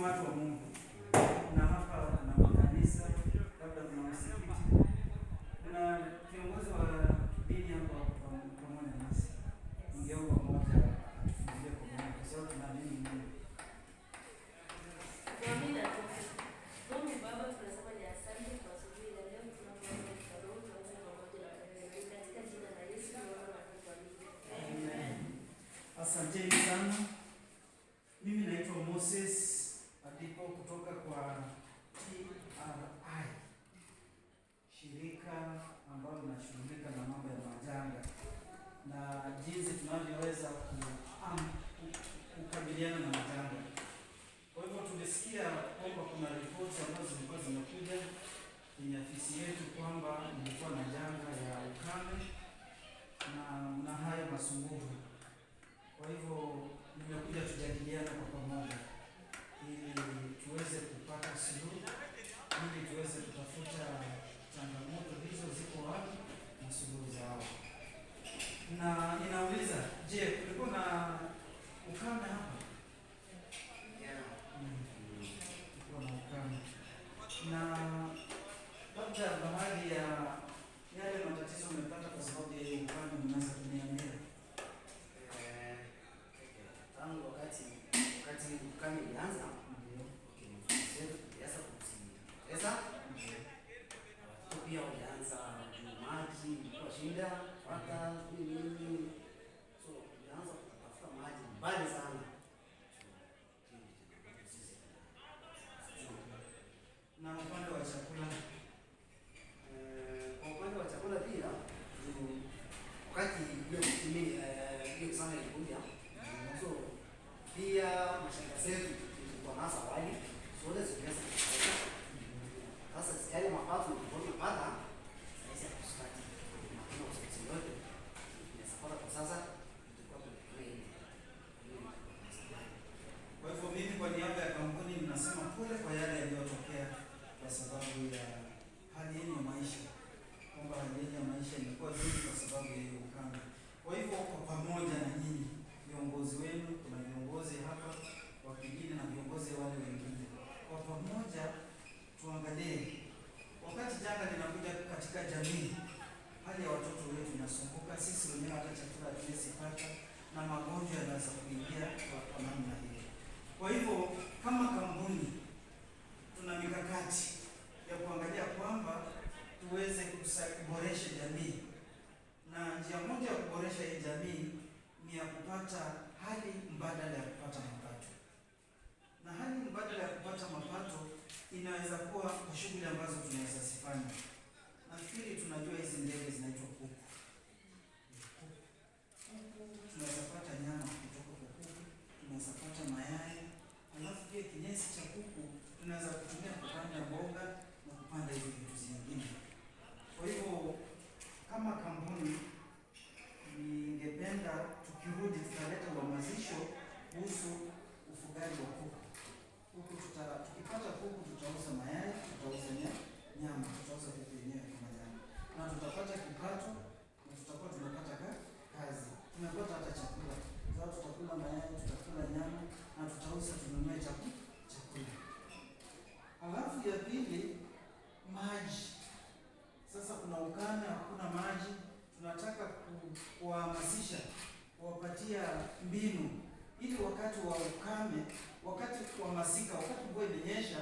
ni watu wa Mungu, na hapa na makanisa, labda kuna msikiti, kuna kiongozi wa dini hapa pamoja nasi, ningeomba mmoja atufungie kwa Mungu kwa sababu tunaamini Mungu. Amina. Mungu Baba, tunasema ni asante kwa asubuhi ya leo, tunapoanza kibarua tuanze pamoja na wewe katika jina la Yesu tunaomba na kuamini. Amen. Asanteni sana. Mimi naitwa Moses Adipo kutoka kwa TRI, shirika ambalo linashughulika na mambo ya majanga na jinsi tunavyoweza kukabiliana na majanga. Kwa hivyo tumesikia kwamba kuna ripoti ambazo zilikuwa zimekuja kwenye afisi yetu kwamba ilikuwa na janga ya ukame na haya masumbufu. Kwa hivyo nimekuja tujadiliana kwa pamoja ili tuweze kupata suluhu, ili tuweze kutafuta changamoto hizo ziko wapi na suluhu zao. Na ninauliza, je, kulikuwa na ukame hapa? Kulikuwa na ukame. Na labda baadhi ya yale matatizo umepata kwa sababu ya ukame unaweza kuniambia? Tangu wakati ukame ulianza, tulianza kupoteza pia, ulianza maji ilikuwa shida hata nini, so ulianza kutafuta maji mbali sana. Na upande wa chakula, kwa upande wa chakula pia, wakati hiyo sana ilikuja, so pia mashamba zetu tulikuwa nazo awali zote ziliweza kutoka. Sasa yale mapato tulikuwa tunapata sasa hatusipati, hakuna usaidizi yote tunasapata kwa sasa, tulikuwa tunatumia kwa hivyo mimi kwa niaba ya kampuni ninasema pole kwa yale yaliyotokea kwa sababu ya hali yenu ya maisha, kwamba hali yenu ya maisha imekuwa duni kwa sababu ya hiyo ukame. Kwa hivyo kwa pamoja na nyinyi viongozi wenu, kuna viongozi hapa wa kijiji na viongozi wale wengine, kwa pamoja tuangalie wakati janga linakuja katika jamii, hali ya watoto wetu inasumbuka, sisi wenyewe hata chakula hatuwezi pata na magonjwa yanaweza kuingia kwa namna hiyo. Kwa hivyo kama kampuni tuna mikakati ya kuangalia kwamba tuweze kuboresha jamii, na njia moja ya kuboresha hii jamii ni ya kupata hali mbadala ya kupata mapato. Na hali mbadala ya kupata mapato inaweza kuwa kwa shughuli ambazo tunaweza zifanya. Nafikiri tunajua hizi ndege zinaitwa kuku. Tunaweza pata nyama kutoka kwa kuku, tunaweza pata mayai, alafu pia kinyesi cha kuku tunaweza kutumia kupanda mboga na kupanda hizo vitu zingine. Kwa hivyo kama kampuni ningependa tukirudi tutaleta uhamasisho kuhusu ufugaji wa kuku. Tukipata kuku tutauza mayai, tutauza nyama, tutauza vitu vyenyewe kama nyama, na tutapata kipato na tutakuwa tunapata kazi, tunapata hata chakula. Sasa tutakula mayai, tutakula nyama na tutauza tununue chakula. Halafu ya pili, maji. Sasa kuna ukame, hakuna maji, tunataka kuwahamasisha, kuwapatia mbinu ili wakati wa ukame, wakati wa masika, wakati mvua imenyesha,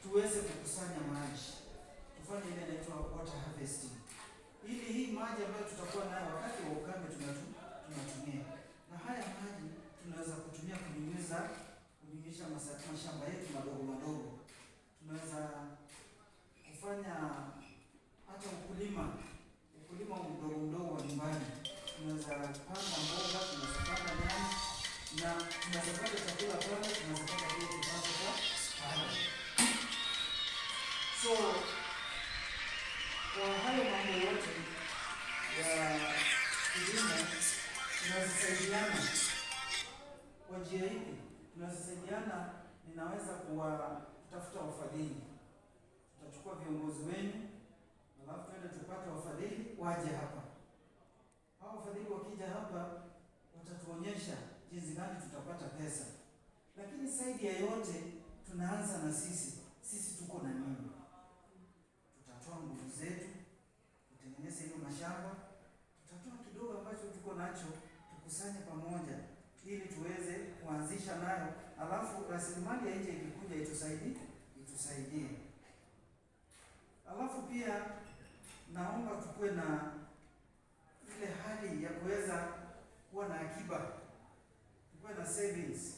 tuweze kukusanya maji, tufanye ile inaitwa water harvesting, ili hii maji ambayo tutakuwa nayo wakati wa ukame tunatumia, na haya maji tunaweza kutumia kunyunyisha mashamba yetu madogo madogo. Tunaweza kufanya hata ukulima mdogo mdogo wa nyumbani. Tunaweza panda mboga, tunaweza panda nyama, na tunaweza pata chakula pale, tunaweza pata pia kipato pale. So kwa hayo mambo yote ya kilimo tunazisaidiana kwa njia hii. Tunazisaidiana, ninaweza kutafuta wafadhili, tutachukua viongozi wenu, alafu twende tupate wafadhili waje hapa. Hao wafadhili wakija hapa watatuonyesha jinsi gani tutapata pesa, lakini zaidi ya yote tunaanza na sisi tuko na nini. Tutatoa nguvu zetu kutengeneza hiyo mashamba, tutatoa kidogo ambacho tuko nacho, tukusanye pamoja ili tuweze kuanzisha nayo, alafu rasilimali ya nje ikikuja itusaidie. Alafu pia naomba tukue na ile hali ya kuweza kuwa na akiba, tukue na savings.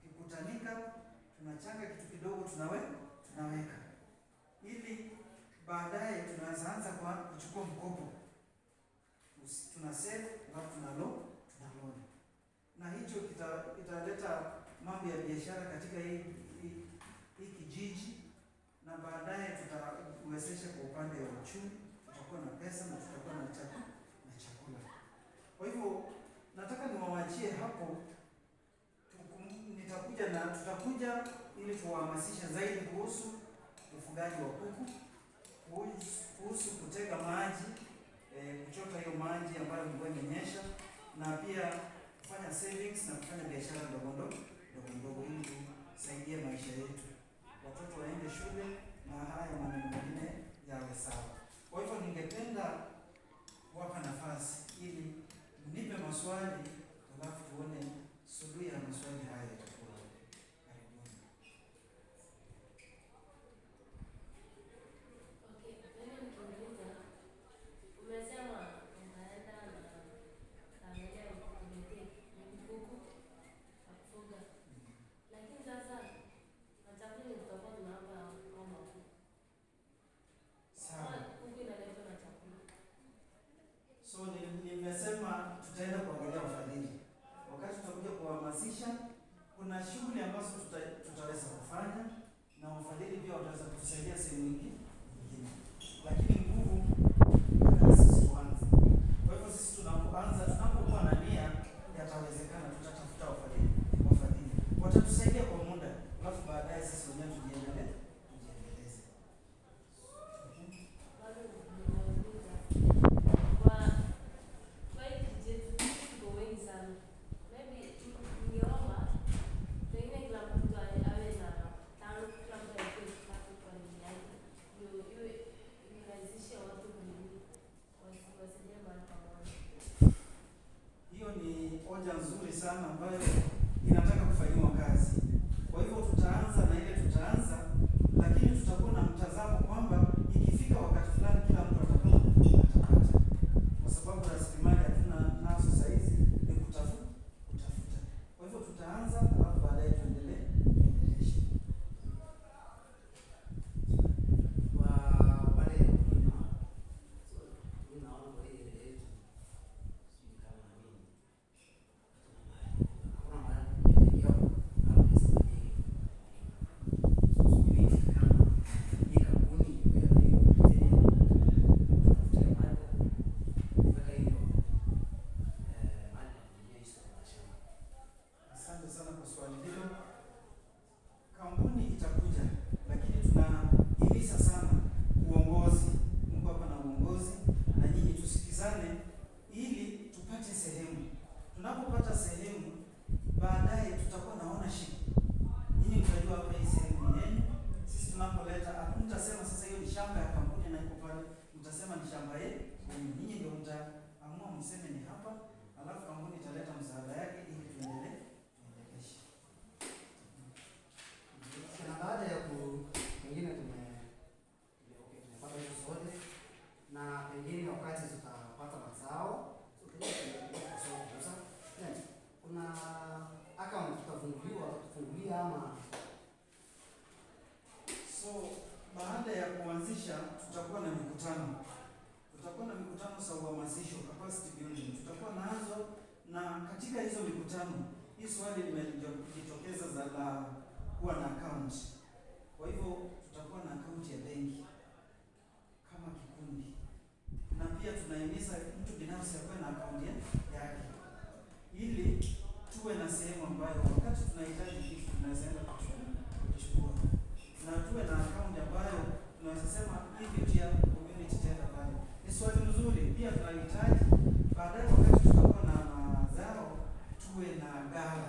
Tukikutanika tunachanga kitu kidogo, tunaweka ili baadaye tunaanza kwa kuchukua mkopo, tuna save alafu tuna loan, na hicho kitaleta mambo ya biashara katika hii kijiji, na baadaye tutawezesha kwa upande wa uchumi, tutakuwa na pesa na tutakuwa na chakula. Kwa hivyo nataka niwaachie hapo, tutakuja ili tuwahamasishe zaidi kuhusu ufugaji wa kuku, kuhusu kutega maji, kuchota hiyo maji ambayo mvua imenyesha, na pia kufanya savings na kufanya biashara ndogo ndogo ili tusaidie maisha yetu, watoto waende shule na haya maneno mengine yawe sawa. Kwa hivyo ningependa kuwapa nafasi ili mnipe maswali, alafu tuone suluhu ya maswali haya yatakuwa. Nimesema tutaenda kuangalia wafadhili. Wakati tutakuja kuhamasisha, kuna shughuli ambazo tutaweza kufanya na wafadhili pia wataweza kutusaidia sehemu nyingine. Lakini nguvu ni sisi tuanze. Kwa hivyo sisi tunapokuwa na nia, yatawezekana, tutatafuta wafadhili. Watatusaidia kwa muda, alafu baadaye sisi wenyewe tujiendeleze. Hiyo ni hoja nzuri sana ambayo inataka kufanyiwa kazi. Kwa hivyo tutaanza, lakini tutakuwa na mtazamo kwamba ikifika wakati fulani kila mtu atapata, kwa sababu rasilimali hatuna nazo saa hizi, ni kutafuta. Kwa hivyo tutaanza, alafu baadaye tuendelee. Asante sana kwa swali hilo. Kampuni itakuja, lakini tunahimiza sana uongozi. Mungu hapa na uongozi, na nyinyi tusikizane ili tupate sehemu. Tunapopata sehemu, baadaye tutakuwa na ownership. Nyinyi mtajua hapa hii sehemu ni yenu. Sisi tunapoleta, mtasema sasa hiyo ni shamba ya kampuni na iko pale, mtasema ni shamba yenu. Nyinyi ndio mtaamua mseme ni hapa, alafu kampuni italeta msaada yake ili tuendelee. Na baada ya pengine tumepata hizo zote, na pengine wakati tutapata mazao kuna account tutafungulia ama. So baada ya kuanzisha tutakuwa na mikutano za uhamasisho, capacity building tutakuwa nazo, na katika hizo mikutano hii swali limejitokeza la kuwa na account. Kwa hivyo tutakuwa na account ya benki kama kikundi, na pia tunahimiza mtu binafsi akuwe na account yake, ili tuwe na sehemu ambayo wakati tunahitaji kitu tunaweza kuchukua, na tuwe na account ambayo tunaweza sema hivi pia community tenda pale. Ni swali nzuri. Pia tunahitaji baadaye wakati tutakuwa na mazao tuwe na ghala